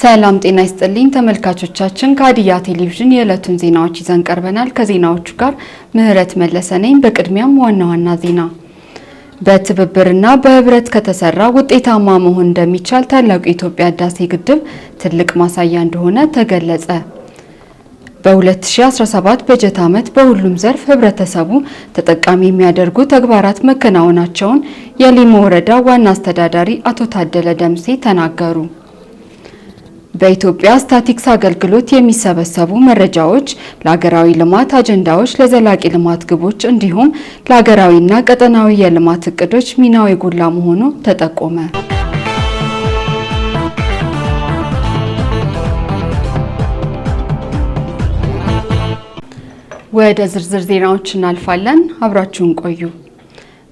ሰላም ጤና ይስጥልኝ ተመልካቾቻችን ከሀዲያ ቴሌቪዥን የዕለቱን ዜናዎች ይዘን ቀርበናል። ከዜናዎቹ ጋር ምህረት መለሰ ነኝ። በቅድሚያም ዋና ዋና ዜና በትብብርና በህብረት ከተሰራ ውጤታማ መሆን እንደሚቻል ታላቁ የኢትዮጵያ ህዳሴ ግድብ ትልቅ ማሳያ እንደሆነ ተገለጸ። በ2017 በጀት ዓመት በሁሉም ዘርፍ ህብረተሰቡ ተጠቃሚ የሚያደርጉ ተግባራት መከናወናቸውን የሊሙ ወረዳ ዋና አስተዳዳሪ አቶ ታደለ ደምሴ ተናገሩ። በኢትዮጵያ ስታቲክስ አገልግሎት የሚሰበሰቡ መረጃዎች ለሀገራዊ ልማት አጀንዳዎች፣ ለዘላቂ ልማት ግቦች እንዲሁም ለሀገራዊና ቀጠናዊ የልማት እቅዶች ሚናው የጎላ መሆኑ ተጠቆመ። ወደ ዝርዝር ዜናዎች እናልፋለን። አብራችሁን ቆዩ።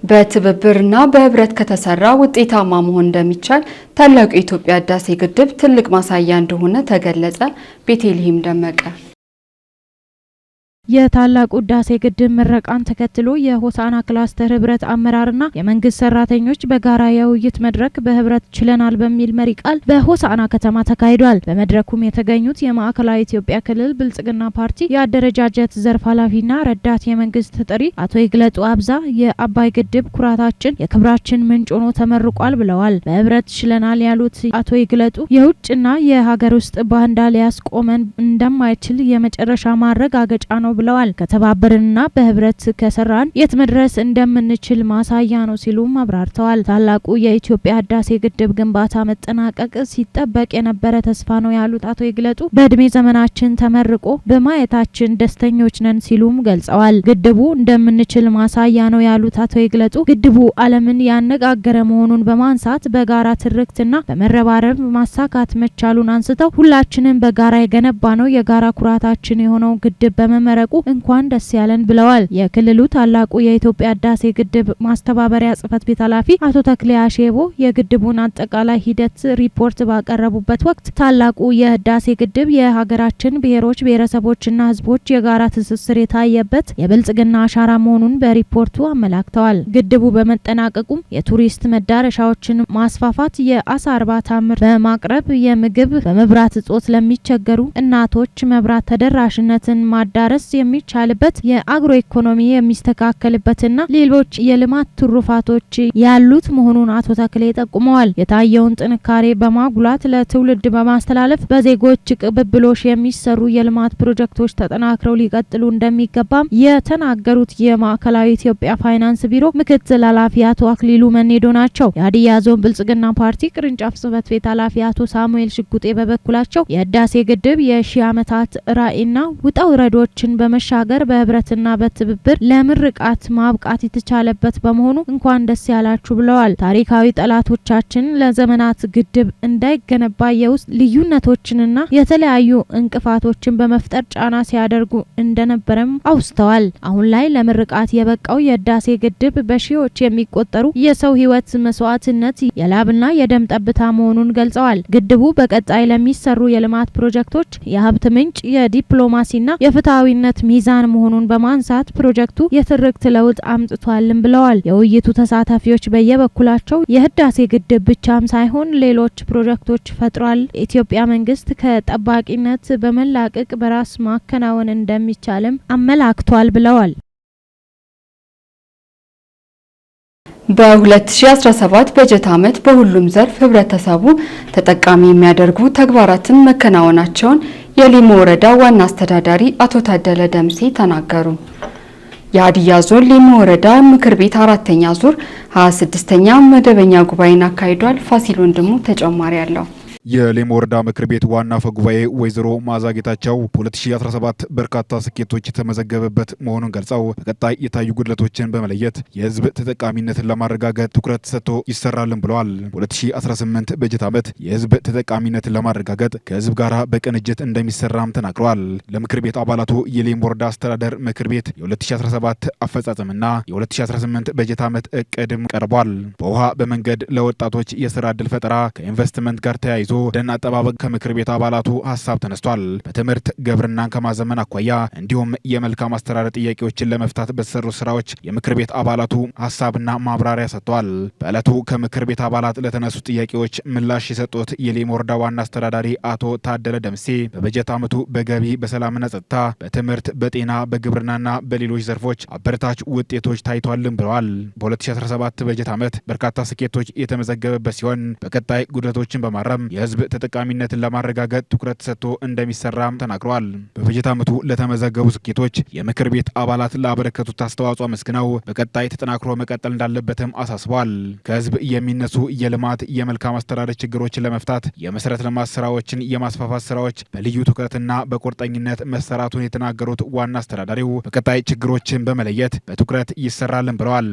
በትብብርና በህብረት ከተሰራ ውጤታማ መሆን እንደሚቻል ታላቁ የኢትዮጵያ ህዳሴ ግድብ ትልቅ ማሳያ እንደሆነ ተገለጸ። ቤተልሔም ደመቀ የታላቁ ህዳሴ ግድብ ምረቃን ተከትሎ የሆሳና ክላስተር ህብረት አመራርና የመንግስት ሰራተኞች በጋራ የውይይት መድረክ በህብረት ችለናል በሚል መሪ ቃል በሆሳና ከተማ ተካሂዷል። በመድረኩም የተገኙት የማዕከላዊ ኢትዮጵያ ክልል ብልጽግና ፓርቲ የአደረጃጀት ዘርፍ ኃላፊና ረዳት የመንግስት ተጠሪ አቶ ይግለጡ አብዛ የአባይ ግድብ ኩራታችን የክብራችን ምንጭ ሆኖ ተመርቋል ብለዋል። በህብረት ችለናል ያሉት አቶ ይግለጡ የውጭና የሀገር ውስጥ ባንዳ ሊያስቆመን እንደማይችል የመጨረሻ ማረጋገጫ ነው ብለዋል። ከተባበርንና በህብረት ከሰራን የት መድረስ እንደምንችል ማሳያ ነው ሲሉም አብራርተዋል። ታላቁ የኢትዮጵያ ህዳሴ ግድብ ግንባታ መጠናቀቅ ሲጠበቅ የነበረ ተስፋ ነው ያሉት አቶ ይግለጡ በእድሜ ዘመናችን ተመርቆ በማየታችን ደስተኞች ነን ሲሉም ገልጸዋል። ግድቡ እንደምንችል ማሳያ ነው ያሉት አቶ ይግለጡ ግድቡ ዓለምን ያነጋገረ መሆኑን በማንሳት በጋራ ትርክትና በመረባረብ ማሳካት መቻሉን አንስተው ሁላችንም በጋራ የገነባ ነው የጋራ ኩራታችን የሆነው ግድብ በመመረቁ እንኳን ደስ ያለን ብለዋል። የክልሉ ታላቁ የኢትዮጵያ ህዳሴ ግድብ ማስተባበሪያ ጽህፈት ቤት ኃላፊ አቶ ተክሌ አሼቦ የግድቡን አጠቃላይ ሂደት ሪፖርት ባቀረቡበት ወቅት ታላቁ የህዳሴ ግድብ የሀገራችን ብሔሮች ብሔረሰቦችና ህዝቦች የጋራ ትስስር የታየበት የብልጽግና አሻራ መሆኑን በሪፖርቱ አመላክተዋል። ግድቡ በመጠናቀቁም የቱሪስት መዳረሻዎችን ማስፋፋት፣ የአሳ እርባታ ምርት በማቅረብ የምግብ በመብራት እጦት ለሚቸገሩ እናቶች መብራት ተደራሽነትን ማዳረስ የሚቻልበት የአግሮ ኢኮኖሚ የሚስተካከልበትና ሌሎች የልማት ትሩፋቶች ያሉት መሆኑን አቶ ተክሌ ጠቁመዋል። የታየውን ጥንካሬ በማጉላት ለትውልድ በማስተላለፍ በዜጎች ቅብብሎሽ የሚሰሩ የልማት ፕሮጀክቶች ተጠናክረው ሊቀጥሉ እንደሚገባም የተናገሩት የማዕከላዊ ኢትዮጵያ ፋይናንስ ቢሮ ምክትል ኃላፊ አቶ አክሊሉ መኔዶ ናቸው። የሀዲያ ዞን ብልጽግና ፓርቲ ቅርንጫፍ ጽህፈት ቤት ኃላፊ አቶ ሳሙኤል ሽጉጤ በበኩላቸው የህዳሴ ግድብ የሺህ ዓመታት ራዕይና ውጣ ውረዶችን በመሻገር በህብረትና በትብብር ለምርቃት ማብቃት የተቻለበት በመሆኑ እንኳን ደስ ያላችሁ ብለዋል። ታሪካዊ ጠላቶቻችን ለዘመናት ግድብ እንዳይገነባ የውስጥ ልዩነቶችንና የተለያዩ እንቅፋቶችን በመፍጠር ጫና ሲያደርጉ እንደነበረም አውስተዋል። አሁን ላይ ለምርቃት የበቃው የህዳሴ ግድብ በሺዎች የሚቆጠሩ የሰው ህይወት መስዋዕትነት የላብና የደም ጠብታ መሆኑን ገልጸዋል። ግድቡ በቀጣይ ለሚሰሩ የልማት ፕሮጀክቶች የሀብት ምንጭ የዲፕሎማሲና የፍትሃዊነት ሚዛን መሆኑን በማንሳት ፕሮጀክቱ የትርክት ለውጥ አምጥቷልም ብለዋል። የውይይቱ ተሳታፊዎች በየበኩላቸው የህዳሴ ግድብ ብቻም ሳይሆን ሌሎች ፕሮጀክቶች ፈጥሯል፣ የኢትዮጵያ መንግስት ከጠባቂነት በመላቀቅ በራስ ማከናወን እንደሚቻልም አመላክቷል ብለዋል። በ2017 በጀት ዓመት በሁሉም ዘርፍ ህብረተሰቡ ተጠቃሚ የሚያደርጉ ተግባራትን መከናወናቸውን የሊሙ ወረዳ ዋና አስተዳዳሪ አቶ ታደለ ደምሴ ተናገሩ። የሀዲያ ዞን ሊሙ ወረዳ ምክር ቤት አራተኛ ዙር 26ኛ መደበኛ ጉባኤን አካሂዷል። ፋሲል ወንድሙ ተጨማሪ አለው። የሊሙ ወረዳ ምክር ቤት ዋና አፈ ጉባኤ ወይዘሮ መዓዛ ጌታቸው በ2017 በርካታ ስኬቶች የተመዘገበበት መሆኑን ገልጸው በቀጣይ የታዩ ጉድለቶችን በመለየት የህዝብ ተጠቃሚነትን ለማረጋገጥ ትኩረት ሰጥቶ ይሰራልን ብለዋል። በ2018 በጀት ዓመት የህዝብ ተጠቃሚነትን ለማረጋገጥ ከህዝብ ጋር በቅንጅት እንደሚሰራም ተናግረዋል። ለምክር ቤት አባላቱ የሊሙ ወረዳ አስተዳደር ምክር ቤት የ2017 አፈጻጸምና የ2018 በጀት ዓመት እቅድም ቀርቧል። በውሃ በመንገድ ለወጣቶች የስራ ዕድል ፈጠራ ከኢንቨስትመንት ጋር ተያይዞ ደን አጠባበቅ ከምክር ቤት አባላቱ ሀሳብ ተነስቷል። በትምህርት ግብርናን ከማዘመን አኳያ እንዲሁም የመልካም አስተዳደር ጥያቄዎችን ለመፍታት በተሰሩ ስራዎች የምክር ቤት አባላቱ ሀሳብና ማብራሪያ ሰጥተዋል። በዕለቱ ከምክር ቤት አባላት ለተነሱ ጥያቄዎች ምላሽ የሰጡት የሊሙ ወረዳ ዋና አስተዳዳሪ አቶ ታደለ ደምሴ በበጀት ዓመቱ በገቢ በሰላምና ጸጥታ፣ በትምህርት፣ በጤና፣ በግብርናና በሌሎች ዘርፎች አበረታች ውጤቶች ታይቷልን ብለዋል። በ2017 በጀት ዓመት በርካታ ስኬቶች የተመዘገበበት ሲሆን በቀጣይ ጉድለቶችን በማረም የህዝብ ተጠቃሚነትን ለማረጋገጥ ትኩረት ሰጥቶ እንደሚሰራም ተናግረዋል። በበጀት ዓመቱ ለተመዘገቡ ስኬቶች የምክር ቤት አባላት ላበረከቱት አስተዋጽኦ አመስግነው በቀጣይ ተጠናክሮ መቀጠል እንዳለበትም አሳስበዋል። ከህዝብ የሚነሱ የልማት የመልካም አስተዳደር ችግሮችን ለመፍታት የመሰረተ ልማት ስራዎችን የማስፋፋት ስራዎች በልዩ ትኩረትና በቁርጠኝነት መሰራቱን የተናገሩት ዋና አስተዳዳሪው በቀጣይ ችግሮችን በመለየት በትኩረት ይሰራልን ብለዋል።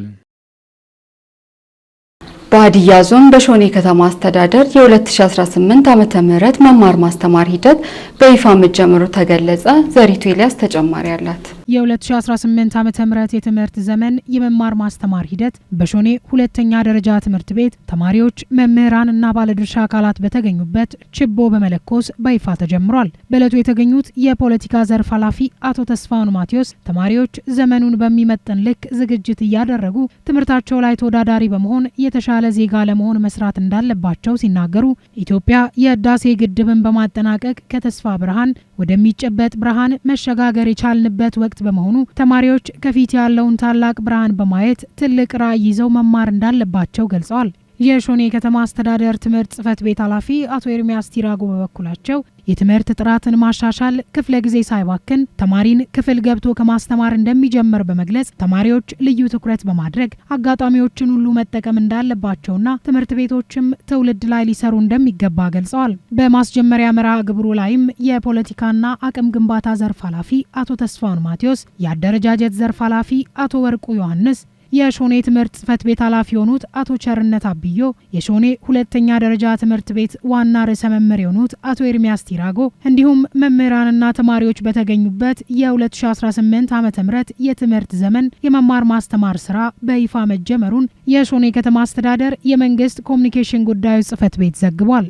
በሀዲያ ዞን በሾኔ ከተማ አስተዳደር የ2018 ዓመተ ምህረት መማር ማስተማር ሂደት በይፋ መጀመሩ ተገለጸ። ዘሪቱ ኤልያስ ተጨማሪ አላት። የ2018 ዓመተ ምህረት የትምህርት ዘመን የመማር ማስተማር ሂደት በሾኔ ሁለተኛ ደረጃ ትምህርት ቤት ተማሪዎች፣ መምህራን እና ባለድርሻ አካላት በተገኙበት ችቦ በመለኮስ በይፋ ተጀምሯል። በዕለቱ የተገኙት የፖለቲካ ዘርፍ ኃላፊ አቶ ተስፋውን ማቴዎስ ተማሪዎች ዘመኑን በሚመጥን ልክ ዝግጅት እያደረጉ ትምህርታቸው ላይ ተወዳዳሪ በመሆን የተሻለ ዜጋ ለመሆን መስራት እንዳለባቸው ሲናገሩ ኢትዮጵያ የህዳሴ ግድብን በማጠናቀቅ ከተስፋ ብርሃን ወደሚጨበጥ ብርሃን መሸጋገር የቻልንበት ወቅት በመሆኑ ተማሪዎች ከፊት ያለውን ታላቅ ብርሃን በማየት ትልቅ ራዕይ ይዘው መማር እንዳለባቸው ገልጸዋል። የሾኔ ከተማ አስተዳደር ትምህርት ጽሕፈት ቤት ኃላፊ አቶ ኤርሚያስ ቲራጎ በበኩላቸው የትምህርት ጥራትን ማሻሻል ክፍለ ጊዜ ሳይባክን ተማሪን ክፍል ገብቶ ከማስተማር እንደሚጀምር በመግለጽ ተማሪዎች ልዩ ትኩረት በማድረግ አጋጣሚዎችን ሁሉ መጠቀም እንዳለባቸውና ትምህርት ቤቶችም ትውልድ ላይ ሊሰሩ እንደሚገባ ገልጸዋል። በማስጀመሪያ መርሃ ግብሩ ላይም የፖለቲካና አቅም ግንባታ ዘርፍ ኃላፊ አቶ ተስፋውን ማቴዎስ፣ የአደረጃጀት ዘርፍ ኃላፊ አቶ ወርቁ ዮሐንስ፣ የሾኔ ትምህርት ጽሕፈት ቤት ኃላፊ የሆኑት አቶ ቸርነት አብዮ፣ የሾኔ ሁለተኛ ደረጃ ትምህርት ቤት ዋና ርዕሰ መምህር የሆኑት አቶ ኤርሚያስ ቲራጎ እንዲሁም መምህራንና ተማሪዎች በተገኙበት የ2018 ዓመተ ምህረት የትምህርት ዘመን የመማር ማስተማር ስራ በይፋ መጀመሩን የሾኔ ከተማ አስተዳደር የመንግስት ኮሚኒኬሽን ጉዳዮች ጽሕፈት ቤት ዘግቧል።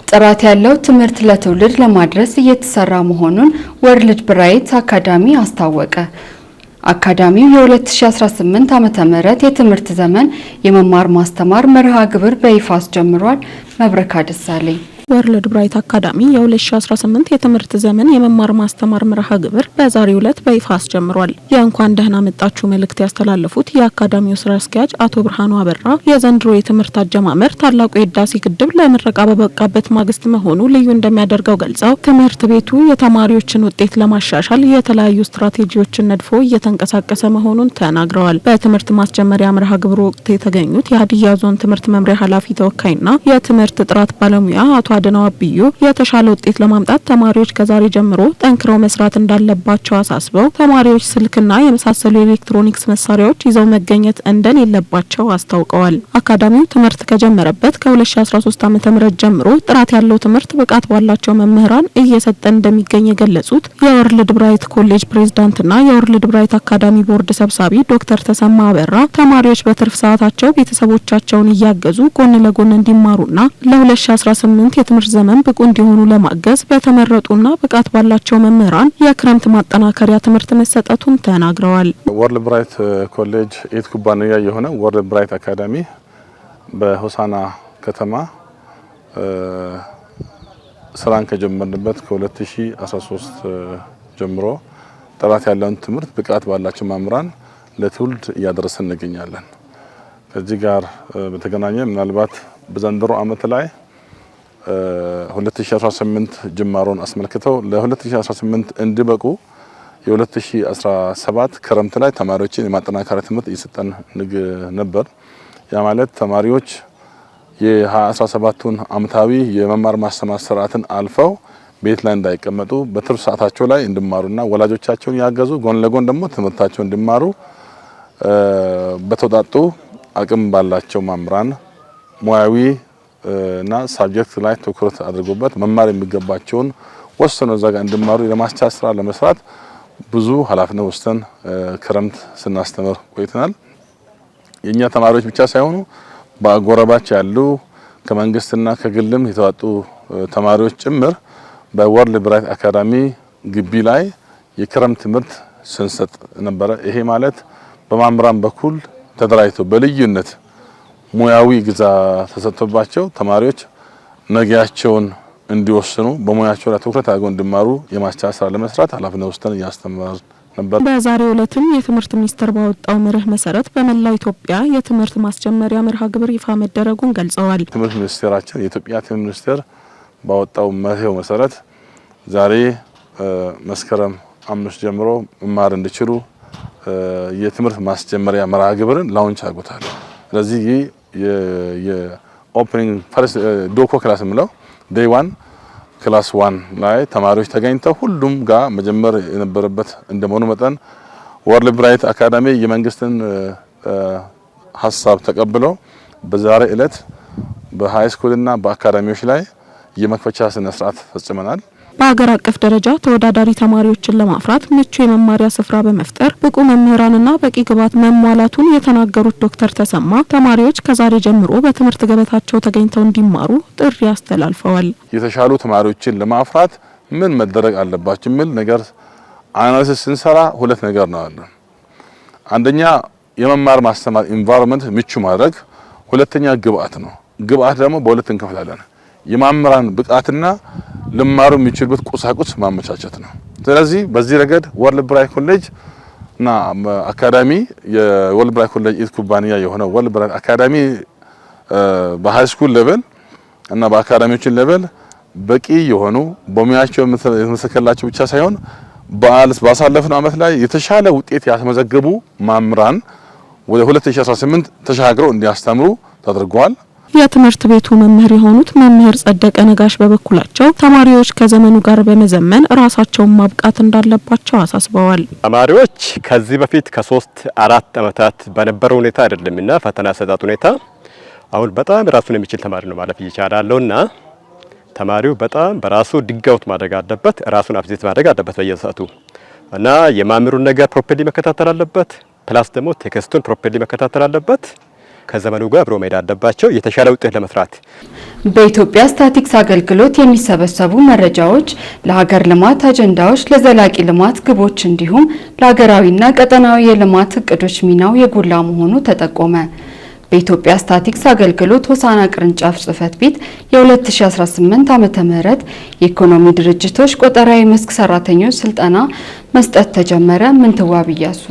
ጥራት ያለው ትምህርት ለትውልድ ለማድረስ እየተሰራ መሆኑን ወርልድ ብራይት አካዳሚ አስታወቀ። አካዳሚው የ2018 ዓመተ ምህረት የትምህርት ዘመን የመማር ማስተማር መርሃ ግብር በይፋ አስጀምሯል። መብረካ ደሳለኝ ወርልድ ብራይት አካዳሚ የ2018 የትምህርት ዘመን የመማር ማስተማር መርሃ ግብር በዛሬው ዕለት በይፋ አስጀምሯል። የእንኳን ደህና መጣችሁ መልእክት ያስተላለፉት የአካዳሚው ስራ አስኪያጅ አቶ ብርሃኑ አበራ የዘንድሮ የትምህርት አጀማመር ታላቁ የህዳሴ ግድብ ለምረቃ በበቃበት ማግስት መሆኑ ልዩ እንደሚያደርገው ገልጸው ትምህርት ቤቱ የተማሪዎችን ውጤት ለማሻሻል የተለያዩ ስትራቴጂዎችን ነድፎ እየተንቀሳቀሰ መሆኑን ተናግረዋል። በትምህርት ማስጀመሪያ መርሃ ግብሩ ወቅት የተገኙት የሀዲያ ዞን ትምህርት መምሪያ ኃላፊ ተወካይና የትምህርት ጥራት ባለሙያ አቶ አድነው አብዩ የተሻለ ውጤት ለማምጣት ተማሪዎች ከዛሬ ጀምሮ ጠንክረው መስራት እንዳለባቸው አሳስበው ተማሪዎች ስልክና የመሳሰሉ ኤሌክትሮኒክስ መሳሪያዎች ይዘው መገኘት እንደሌለባቸው አስታውቀዋል። አካዳሚው ትምህርት ከጀመረበት ከ2013 ዓ.ም ጀምሮ ጥራት ያለው ትምህርት ብቃት ባላቸው መምህራን እየሰጠ እንደሚገኝ የገለጹት የወርልድ ብራይት ኮሌጅ ፕሬዝዳንትና የወርልድ ብራይት አካዳሚ ቦርድ ሰብሳቢ ዶክተር ተሰማ አበራ ተማሪዎች በትርፍ ሰዓታቸው ቤተሰቦቻቸውን እያገዙ ጎን ለጎን እንዲማሩና ለ2018 የትምህርት ዘመን ብቁ እንዲሆኑ ለማገዝ በተመረጡና ብቃት ባላቸው መምህራን የክረምት ማጠናከሪያ ትምህርት መሰጠቱን ተናግረዋል። ወርልድ ብራይት ኮሌጅ የት ኩባንያ የሆነ ወርልድ ብራይት አካዳሚ በሆሳና ከተማ ስራን ከጀመርንበት ከ2013 ጀምሮ ጥራት ያለውን ትምህርት ብቃት ባላቸው መምህራን ለትውልድ እያደረሰን እንገኛለን። ከዚህ ጋር በተገናኘ ምናልባት በዘንድሮ ዓመት ላይ 2018 ጅማሮን አስመልክተው ለ2018 እንዲበቁ የ2017 ክረምት ላይ ተማሪዎችን የማጠናከሪያ ትምህርት እየሰጠን ነበር። ያ ማለት ተማሪዎች የ2017ቱን ዓመታዊ የመማር ማስተማር ስርዓትን አልፈው ቤት ላይ እንዳይቀመጡ በትርፍ ሰዓታቸው ላይ እንዲማሩና ወላጆቻቸውን ያገዙ ጎን ለጎን ደግሞ ትምህርታቸውን እንዲማሩ በተወጣጡ አቅም ባላቸው መምህራን ሙያዊ እና ሳብጀክት ላይ ትኩረት አድርጎበት መማር የሚገባቸውን ወስነው እዛ ጋር እንዲማሩ የማስቻል ስራ ለመስራት ብዙ ኃላፊነት ወስደን ክረምት ስናስተምር ቆይተናል። የኛ ተማሪዎች ብቻ ሳይሆኑ በአጎራባች ያሉ ከመንግስትና ከግልም የተዋጡ ተማሪዎች ጭምር በወርልድ ብራይት አካዳሚ ግቢ ላይ የክረምት ትምህርት ስንሰጥ ነበረ። ይሄ ማለት በመምህራን በኩል ተደራጅቶ በልዩነት ሙያዊ ግዛ ተሰጥቶባቸው ተማሪዎች ነገያቸውን እንዲወስኑ በሙያቸው ላይ ትኩረት አድርገው እንዲማሩ የማስቻል ስራ ለመስራት ኃላፊነት ወስደን እያስተማር ነበር። በዛሬው ዕለትም የትምህርት ሚኒስቴር ባወጣው መርህ መሰረት በመላው ኢትዮጵያ የትምህርት ማስጀመሪያ መርሃ ግብር ይፋ መደረጉን ገልጸዋል። ትምህርት ሚኒስቴራችን የኢትዮጵያ ትምህርት ሚኒስቴር ባወጣው መርህ መሰረት ዛሬ መስከረም 5 ጀምሮ መማር እንዲችሉ የትምህርት ማስጀመሪያ መርሃ ግብርን ላውንች አድርጎታል። ስለዚህ የኦፕኒንግ ፈርስት ዶኮ ክላስ ምለው ዴይ 1 ክላስ 1 ላይ ተማሪዎች ተገኝተው ሁሉም ጋር መጀመር የነበረበት እንደመሆኑ መጠን ወርልድ ብራይት አካዳሚ የመንግስትን ሀሳብ ተቀብለው በዛሬ ዕለት በሃይ ስኩልና በአካዳሚዎች ላይ የመክፈቻ ስነ ስርዓት ፈጽመናል። በሀገር አቀፍ ደረጃ ተወዳዳሪ ተማሪዎችን ለማፍራት ምቹ የመማሪያ ስፍራ በመፍጠር ብቁ መምህራንና በቂ ግብዓት መሟላቱን የተናገሩት ዶክተር ተሰማ ተማሪዎች ከዛሬ ጀምሮ በትምህርት ገበታቸው ተገኝተው እንዲማሩ ጥሪ አስተላልፈዋል። የተሻሉ ተማሪዎችን ለማፍራት ምን መደረግ አለባቸው የሚል ነገር አናሊሲስ ስንሰራ ሁለት ነገር ነው አለ። አንደኛ የመማር ማስተማር ኢንቫይሮንመንት ምቹ ማድረግ፣ ሁለተኛ ግብዓት ነው። ግብዓት ደግሞ በሁለት እንከፍላለን። የመምህራን ብቃትና ልማሩ የሚችሉበት ቁሳቁስ ማመቻቸት ነው። ስለዚህ በዚህ ረገድ ወርልድ ብራይት ኮሌጅ እና አካዳሚ የወርልድ ብራይት ኮሌጅ ኢት ኩባንያ የሆነው ወርልድ ብራይት አካዳሚ በሃይ ስኩል ሌቨል እና በአካዳሚዎችን ሌቨል በቂ የሆኑ በሙያቸው የተመሰከረላቸው ብቻ ሳይሆን ባሳለፍነው ዓመት ላይ የተሻለ ውጤት ያስመዘገቡ መምህራን ወደ 2018 ተሻግረው እንዲያስተምሩ ተደርጓል። የትምህርት ቤቱ መምህር የሆኑት መምህር ጸደቀ ነጋሽ በበኩላቸው ተማሪዎች ከዘመኑ ጋር በመዘመን ራሳቸውን ማብቃት እንዳለባቸው አሳስበዋል። ተማሪዎች ከዚህ በፊት ከ3-4 ዓመታት በነበረው ሁኔታ አይደለምና ፈተና አሰጣጥ ሁኔታ አሁን በጣም ራሱን የሚችል ተማሪ ነው ማለፍ ይቻላልና ተማሪው በጣም በራሱ ድጋውት ማድረግ አለበት፣ ራሱን አፕዴት ማድረግ አለበት በየሰዓቱ እና የማምሩን ነገር ፕሮፐርሊ መከታተል አለበት። ፕላስ ደግሞ ቴክስቱን ፕሮፐርሊ መከታተል አለበት። ከዘመኑ ጋር አብሮ መሄድ አለባቸው የተሻለ ውጤት ለመስራት። በኢትዮጵያ ስታቲክስ አገልግሎት የሚሰበሰቡ መረጃዎች ለሀገር ልማት አጀንዳዎች፣ ለዘላቂ ልማት ግቦች እንዲሁም ለሀገራዊና ቀጠናዊ የልማት እቅዶች ሚናው የጎላ መሆኑ ተጠቆመ። በኢትዮጵያ ስታቲክስ አገልግሎት ሆሳና ቅርንጫፍ ጽሕፈት ቤት የ2018 ዓ.ም የኢኮኖሚ ድርጅቶች ቆጠራዊ መስክ ሰራተኞች ስልጠና መስጠት ተጀመረ። ምንትዋብ እያሱ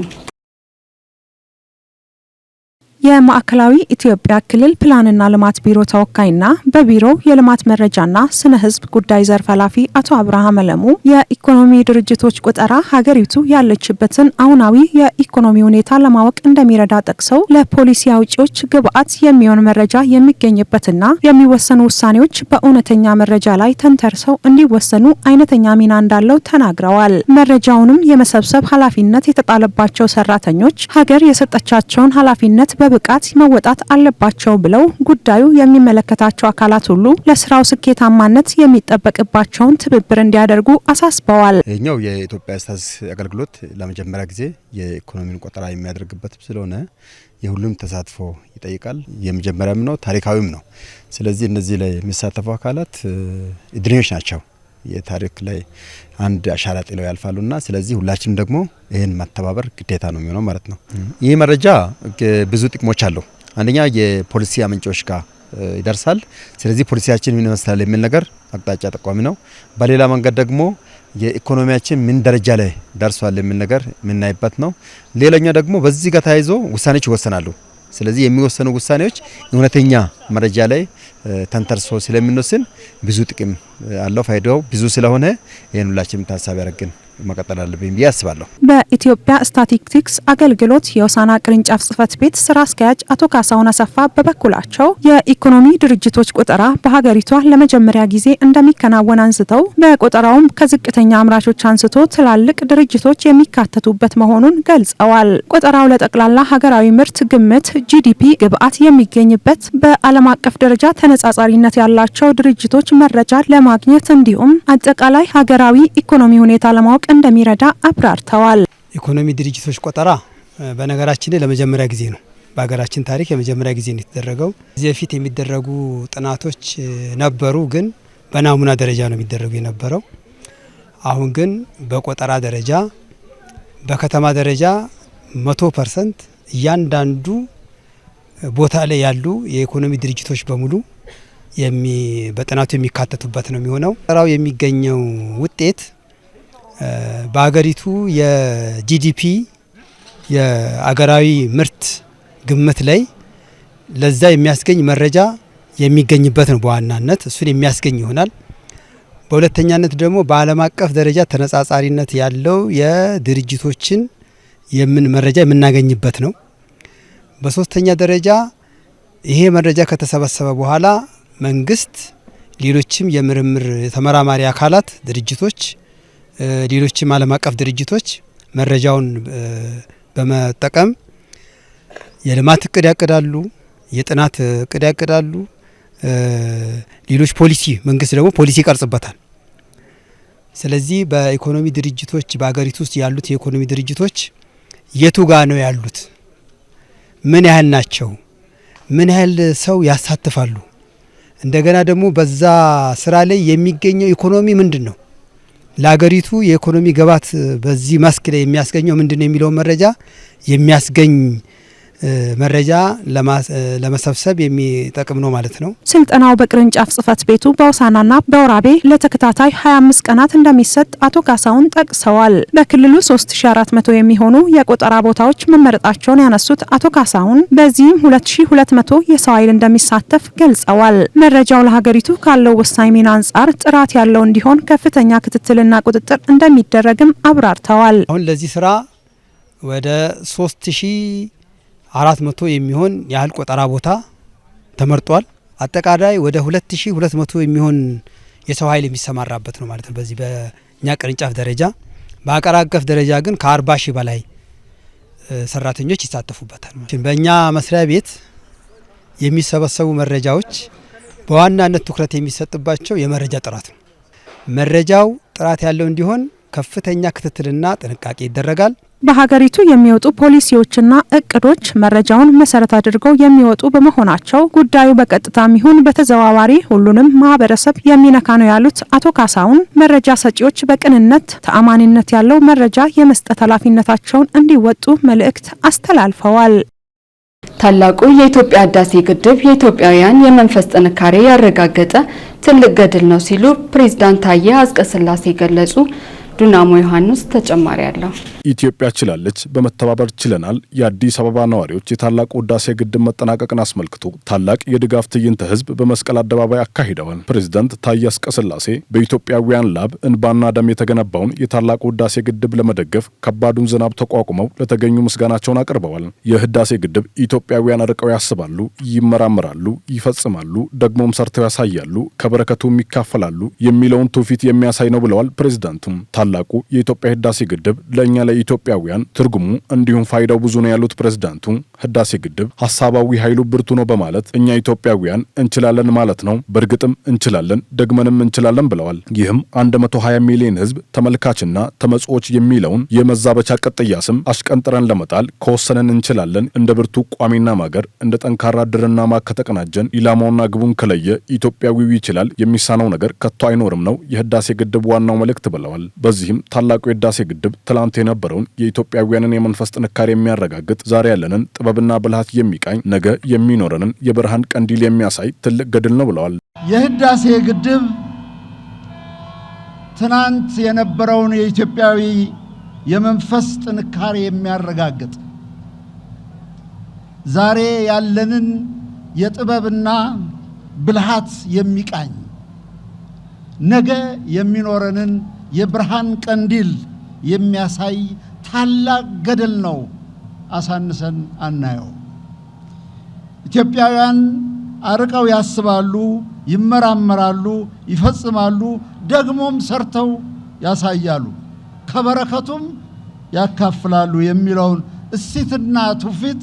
የማዕከላዊ ኢትዮጵያ ክልል ፕላንና ልማት ቢሮ ተወካይና በቢሮው የልማት መረጃና ስነ ሕዝብ ጉዳይ ዘርፍ ኃላፊ አቶ አብርሃም አለሙ የኢኮኖሚ ድርጅቶች ቆጠራ ሀገሪቱ ያለችበትን አሁናዊ የኢኮኖሚ ሁኔታ ለማወቅ እንደሚረዳ ጠቅሰው ለፖሊሲ አውጪዎች ግብዓት የሚሆን መረጃ የሚገኝበትና የሚወሰኑ ውሳኔዎች በእውነተኛ መረጃ ላይ ተንተርሰው እንዲወሰኑ አይነተኛ ሚና እንዳለው ተናግረዋል። መረጃውንም የመሰብሰብ ኃላፊነት የተጣለባቸው ሰራተኞች ሀገር የሰጠቻቸውን ኃላፊነት ብቃት መወጣት አለባቸው ብለው ጉዳዩ የሚመለከታቸው አካላት ሁሉ ለስራው ስኬታማነት የሚጠበቅባቸውን ትብብር እንዲያደርጉ አሳስበዋል። ይህኛው የኢትዮጵያ ስታቲስቲክስ አገልግሎት ለመጀመሪያ ጊዜ የኢኮኖሚን ቆጠራ የሚያደርግበት ስለሆነ የሁሉም ተሳትፎ ይጠይቃል። የመጀመሪያም ነው፣ ታሪካዊም ነው። ስለዚህ እነዚህ ላይ የሚሳተፉ አካላት እድለኞች ናቸው። የታሪክ ላይ አንድ አሻራ ጥለው ያልፋሉና ስለዚህ ሁላችንም ደግሞ ይህን ማተባበር ግዴታ ነው የሚሆነው ማለት ነው። ይህ መረጃ ብዙ ጥቅሞች አለው። አንደኛ የፖሊሲ አመንጮች ጋር ይደርሳል። ስለዚህ ፖሊሲያችን ምን ይመስላል የሚል ነገር አቅጣጫ ጠቋሚ ነው። በሌላ መንገድ ደግሞ የኢኮኖሚያችን ምን ደረጃ ላይ ደርሷል የሚል ነገር የምናይበት ነው። ሌላኛው ደግሞ በዚህ ጋር ተያይዞ ውሳኔዎች ይወሰናሉ። ስለዚህ የሚወሰኑ ውሳኔዎች እውነተኛ መረጃ ላይ ተንተርሶ ስለምንወስን ብዙ ጥቅም አለው። ፋይዳው ብዙ ስለሆነ ይሄን ሁላችንም ታሳቢ ያደርገን መቀጠል አለብን ብዬ አስባለሁ። በኢትዮጵያ ስታቲስቲክስ አገልግሎት የሆሳና ቅርንጫፍ ጽሕፈት ቤት ስራ አስኪያጅ አቶ ካሳሁን አሰፋ በበኩላቸው የኢኮኖሚ ድርጅቶች ቆጠራ በሀገሪቷ ለመጀመሪያ ጊዜ እንደሚከናወን አንስተው በቆጠራውም ከዝቅተኛ አምራቾች አንስቶ ትላልቅ ድርጅቶች የሚካተቱበት መሆኑን ገልጸዋል። ቆጠራው ለጠቅላላ ሀገራዊ ምርት ግምት ጂዲፒ ግብዓት የሚገኝበት በዓለም አቀፍ ደረጃ ተነጻጻሪነት ያላቸው ድርጅቶች መረጃ ለማግኘት እንዲሁም አጠቃላይ ሀገራዊ ኢኮኖሚ ሁኔታ ለማወቅ እንደሚረዳ አብራርተዋል። ኢኮኖሚ ድርጅቶች ቆጠራ በነገራችን ላይ ለመጀመሪያ ጊዜ ነው በሀገራችን ታሪክ የመጀመሪያ ጊዜ ነው የተደረገው። እዚህ በፊት የሚደረጉ ጥናቶች ነበሩ፣ ግን በናሙና ደረጃ ነው የሚደረጉ የነበረው። አሁን ግን በቆጠራ ደረጃ በከተማ ደረጃ 100% እያንዳንዱ ቦታ ላይ ያሉ የኢኮኖሚ ድርጅቶች በሙሉ በጥናቱ የሚካተቱበት ነው የሚሆነው። ቆጠራው የሚገኘው ውጤት በሀገሪቱ የጂዲፒ የአገራዊ ምርት ግምት ላይ ለዛ የሚያስገኝ መረጃ የሚገኝበት ነው። በዋናነት እሱን የሚያስገኝ ይሆናል። በሁለተኛነት ደግሞ በዓለም አቀፍ ደረጃ ተነጻጻሪነት ያለው የድርጅቶችን መረጃ የምናገኝበት ነው። በሶስተኛ ደረጃ ይሄ መረጃ ከተሰበሰበ በኋላ መንግስት፣ ሌሎችም የምርምር ተመራማሪ አካላት ድርጅቶች፣ ሌሎችም ዓለም አቀፍ ድርጅቶች መረጃውን በመጠቀም የልማት እቅድ ያቅዳሉ፣ የጥናት እቅድ ያቅዳሉ። ሌሎች ፖሊሲ መንግስት ደግሞ ፖሊሲ ይቀርጽበታል። ስለዚህ በኢኮኖሚ ድርጅቶች በአገሪቱ ውስጥ ያሉት የኢኮኖሚ ድርጅቶች የቱ ጋር ነው ያሉት? ምን ያህል ናቸው? ምን ያህል ሰው ያሳትፋሉ? እንደገና ደግሞ በዛ ስራ ላይ የሚገኘው ኢኮኖሚ ምንድን ነው? ለሀገሪቱ የኢኮኖሚ ግብዓት በዚህ መስክ ላይ የሚያስገኘው ምንድን ነው የሚለውን መረጃ የሚያስገኝ መረጃ ለመሰብሰብ የሚጠቅም ነው ማለት ነው። ስልጠናው በቅርንጫፍ ጽህፈት ቤቱ በሆሳዕናና በወራቤ ለተከታታይ 25 ቀናት እንደሚሰጥ አቶ ካሳሁን ጠቅሰዋል። በክልሉ 3400 የሚሆኑ የቆጠራ ቦታዎች መመረጣቸውን ያነሱት አቶ ካሳሁን በዚህም 2200 የሰው ኃይል እንደሚሳተፍ ገልጸዋል። መረጃው ለሀገሪቱ ካለው ወሳኝ ሚና አንጻር ጥራት ያለው እንዲሆን ከፍተኛ ክትትልና ቁጥጥር እንደሚደረግም አብራርተዋል። አሁን ለዚህ ስራ ወደ 3400 የሚሆን ያህል ቆጠራ ቦታ ተመርጧል። አጠቃላይ ወደ 2200 የሚሆን የሰው ኃይል የሚሰማራበት ነው ማለት ነው በዚህ በእኛ ቅርንጫፍ ደረጃ። በአገር አቀፍ ደረጃ ግን ከ40 ሺህ በላይ ሰራተኞች ይሳተፉበታል። በእኛ መስሪያ ቤት የሚሰበሰቡ መረጃዎች በዋናነት ትኩረት የሚሰጥባቸው የመረጃ ጥራት ነው። መረጃው ጥራት ያለው እንዲሆን ከፍተኛ ክትትልና ጥንቃቄ ይደረጋል። በሀገሪቱ የሚወጡ ፖሊሲዎችና እቅዶች መረጃውን መሰረት አድርገው የሚወጡ በመሆናቸው ጉዳዩ በቀጥታም ይሁን በተዘዋዋሪ ሁሉንም ማህበረሰብ የሚነካ ነው ያሉት አቶ ካሳሁን መረጃ ሰጪዎች በቅንነት ተአማኒነት ያለው መረጃ የመስጠት ኃላፊነታቸውን እንዲወጡ መልእክት አስተላልፈዋል። ታላቁ የኢትዮጵያ ህዳሴ ግድብ የኢትዮጵያውያን የመንፈስ ጥንካሬ ያረጋገጠ ትልቅ ገድል ነው ሲሉ ፕሬዝዳንት ታዬ አጽቀሥላሴ ገለጹ። ዱናሞ ዮሐንስ ተጨማሪ አለው። ኢትዮጵያ ችላለች፣ በመተባበር ችለናል። የአዲስ አበባ ነዋሪዎች የታላቁ ህዳሴ ግድብ መጠናቀቅን አስመልክቶ ታላቅ የድጋፍ ትዕይንተ ህዝብ በመስቀል አደባባይ አካሂደዋል። ፕሬዝዳንት ታዬ አጽቀሥላሴ በኢትዮጵያውያን ላብ እንባና ደም የተገነባውን የታላቁ ህዳሴ ግድብ ለመደገፍ ከባዱን ዝናብ ተቋቁመው ለተገኙ ምስጋናቸውን አቅርበዋል። የህዳሴ ግድብ ኢትዮጵያውያን አርቀው ያስባሉ፣ ይመራመራሉ፣ ይፈጽማሉ፣ ደግሞም ሰርተው ያሳያሉ፣ ከበረከቱም ይካፈላሉ የሚለውን ትውፊት የሚያሳይ ነው ብለዋል ፕሬዝዳንቱም። ታላቁ የኢትዮጵያ ህዳሴ ግድብ ለእኛ ለኢትዮጵያውያን ትርጉሙ እንዲሁም ፋይዳው ብዙ ነው ያሉት ፕሬዝዳንቱ ህዳሴ ግድብ ሀሳባዊ ኃይሉ ብርቱ ነው በማለት እኛ ኢትዮጵያውያን እንችላለን ማለት ነው። በእርግጥም እንችላለን፣ ደግመንም እንችላለን ብለዋል። ይህም 120 ሚሊዮን ህዝብ ተመልካችና ተመጽዎች የሚለውን የመዛበቻ ቅጥያ ስም አሽቀንጥረን ለመጣል ከወሰነን እንችላለን። እንደ ብርቱ ቋሚና ማገር እንደ ጠንካራ ድርና ማግ ከተቀናጀን ኢላማውና ግቡን ከለየ ኢትዮጵያዊው ይችላል፣ የሚሳነው ነገር ከቶ አይኖርም ነው የህዳሴ ግድብ ዋናው መልእክት ብለዋል። በዚህም ታላቁ የህዳሴ ግድብ ትላንት የነበረውን የኢትዮጵያውያንን የመንፈስ ጥንካሬ የሚያረጋግጥ ዛሬ ያለንን ጥበብና ብልሃት የሚቃኝ ነገ የሚኖረንን የብርሃን ቀንዲል የሚያሳይ ትልቅ ገድል ነው ብለዋል። የህዳሴ ግድብ ትናንት የነበረውን የኢትዮጵያዊ የመንፈስ ጥንካሬ የሚያረጋግጥ ዛሬ ያለንን የጥበብና ብልሃት የሚቃኝ ነገ የሚኖረንን የብርሃን ቀንዲል የሚያሳይ ታላቅ ገድል ነው። አሳንሰን አናየው። ኢትዮጵያውያን አርቀው ያስባሉ፣ ይመራመራሉ፣ ይፈጽማሉ፣ ደግሞም ሰርተው ያሳያሉ፣ ከበረከቱም ያካፍላሉ የሚለውን እሴትና ትውፊት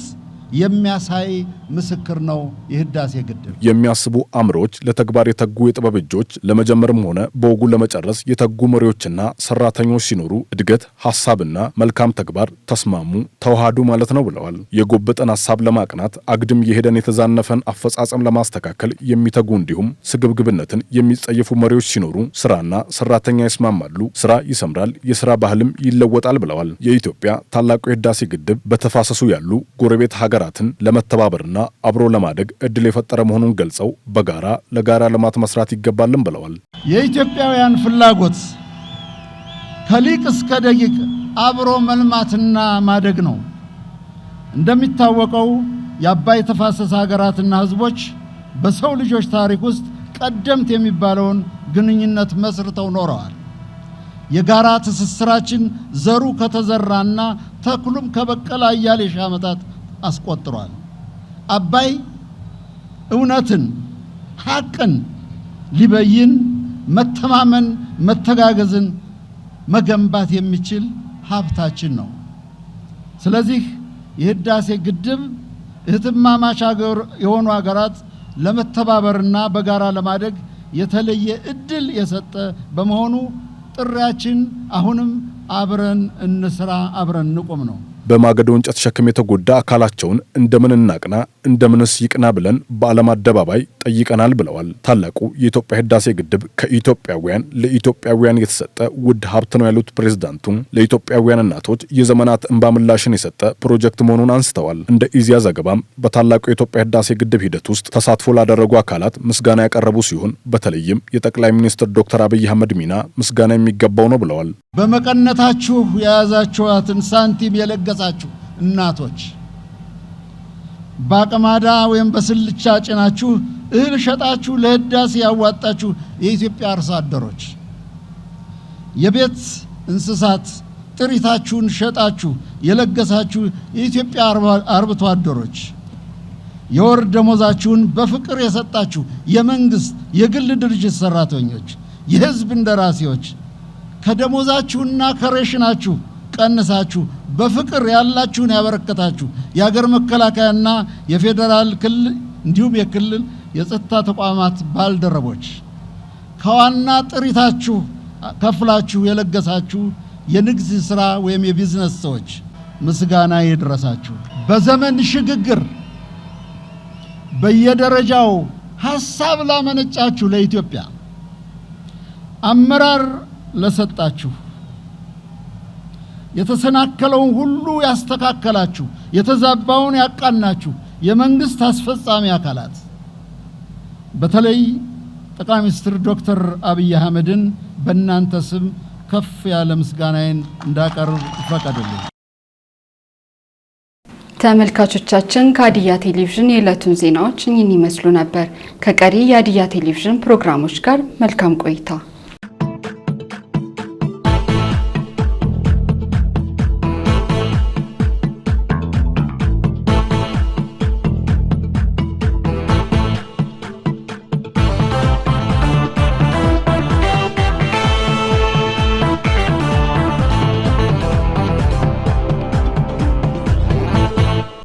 የሚያሳይ ምስክር ነው የህዳሴ ግድብ። የሚያስቡ አምሮች፣ ለተግባር የተጉ የጥበብ እጆች፣ ለመጀመርም ሆነ በወጉ ለመጨረስ የተጉ መሪዎችና ሰራተኞች ሲኖሩ እድገት፣ ሐሳብና መልካም ተግባር ተስማሙ፣ ተዋሃዱ ማለት ነው ብለዋል። የጎበጠን ሐሳብ ለማቅናት አግድም የሄደን የተዛነፈን አፈጻጸም ለማስተካከል የሚተጉ እንዲሁም ስግብግብነትን የሚጸየፉ መሪዎች ሲኖሩ ስራና ሰራተኛ ይስማማሉ፣ ስራ ይሰምራል፣ የስራ ባህልም ይለወጣል ብለዋል። የኢትዮጵያ ታላቁ የህዳሴ ግድብ በተፋሰሱ ያሉ ጎረቤት ሀገራትን ለመተባበርና አብሮ ለማደግ እድል የፈጠረ መሆኑን ገልጸው በጋራ ለጋራ ልማት መስራት ይገባልም ብለዋል። የኢትዮጵያውያን ፍላጎት ከሊቅ እስከ ደቂቅ አብሮ መልማትና ማደግ ነው። እንደሚታወቀው የአባይ ተፋሰስ ሀገራትና ህዝቦች በሰው ልጆች ታሪክ ውስጥ ቀደምት የሚባለውን ግንኙነት መስርተው ኖረዋል። የጋራ ትስስራችን ዘሩ ከተዘራና ተክሉም ከበቀለ አያሌ ሺህ ዓመታት አስቆጥሯል። አባይ እውነትን፣ ሐቅን ሊበይን መተማመን፣ መተጋገዝን መገንባት የሚችል ሀብታችን ነው። ስለዚህ የህዳሴ ግድብ እህትማማች የሆኑ ሀገራት ለመተባበርና በጋራ ለማደግ የተለየ እድል የሰጠ በመሆኑ ጥሪያችን አሁንም አብረን እንስራ፣ አብረን እንቁም ነው። በማገዶ እንጨት ሸክም የተጎዳ አካላቸውን እንደምን እናቅና እንደምንስ ይቅና ብለን በዓለም አደባባይ ጠይቀናል ብለዋል። ታላቁ የኢትዮጵያ ህዳሴ ግድብ ከኢትዮጵያውያን ለኢትዮጵያውያን የተሰጠ ውድ ሀብት ነው ያሉት ፕሬዝዳንቱ ለኢትዮጵያውያን እናቶች የዘመናት እንባ ምላሽን የሰጠ ፕሮጀክት መሆኑን አንስተዋል። እንደ ኢዜአ ዘገባም በታላቁ የኢትዮጵያ ህዳሴ ግድብ ሂደት ውስጥ ተሳትፎ ላደረጉ አካላት ምስጋና ያቀረቡ ሲሆን በተለይም የጠቅላይ ሚኒስትር ዶክተር አብይ አህመድ ሚና ምስጋና የሚገባው ነው ብለዋል። በመቀነታችሁ የያዛችኋትን ሳንቲም የለገሳችሁ እናቶች፣ በአቅማዳ ወይም በስልቻ ጭናችሁ እህል ሸጣችሁ ለህዳሴ ያዋጣችሁ የኢትዮጵያ አርሶ አደሮች፣ የቤት እንስሳት ጥሪታችሁን ሸጣችሁ የለገሳችሁ የኢትዮጵያ አርብቶ አደሮች፣ የወር ደሞዛችሁን በፍቅር የሰጣችሁ የመንግስት የግል ድርጅት ሰራተኞች፣ የህዝብ እንደራሴዎች ከደሞዛችሁና ከሬሽናችሁ ቀንሳችሁ በፍቅር ያላችሁን ያበረከታችሁ የሀገር መከላከያና የፌዴራል ክልል እንዲሁም የክልል የጸጥታ ተቋማት ባልደረቦች ከዋና ጥሪታችሁ ከፍላችሁ የለገሳችሁ የንግድ ስራ ወይም የቢዝነስ ሰዎች ምስጋና ይድረሳችሁ። በዘመን ሽግግር በየደረጃው ሐሳብ ላመነጫችሁ ለኢትዮጵያ አመራር ለሰጣችሁ የተሰናከለውን ሁሉ ያስተካከላችሁ የተዛባውን ያቃናችሁ የመንግስት አስፈጻሚ አካላት በተለይ ጠቅላይ ሚኒስትር ዶክተር አብይ አህመድን በእናንተ ስም ከፍ ያለ ምስጋናዬን እንዳቀርብ ይፈቀድልኝ። ተመልካቾቻችን ከሀዲያ ቴሌቪዥን የዕለቱን ዜናዎች እኚህን ይመስሉ ነበር። ከቀሪ የሀዲያ ቴሌቪዥን ፕሮግራሞች ጋር መልካም ቆይታ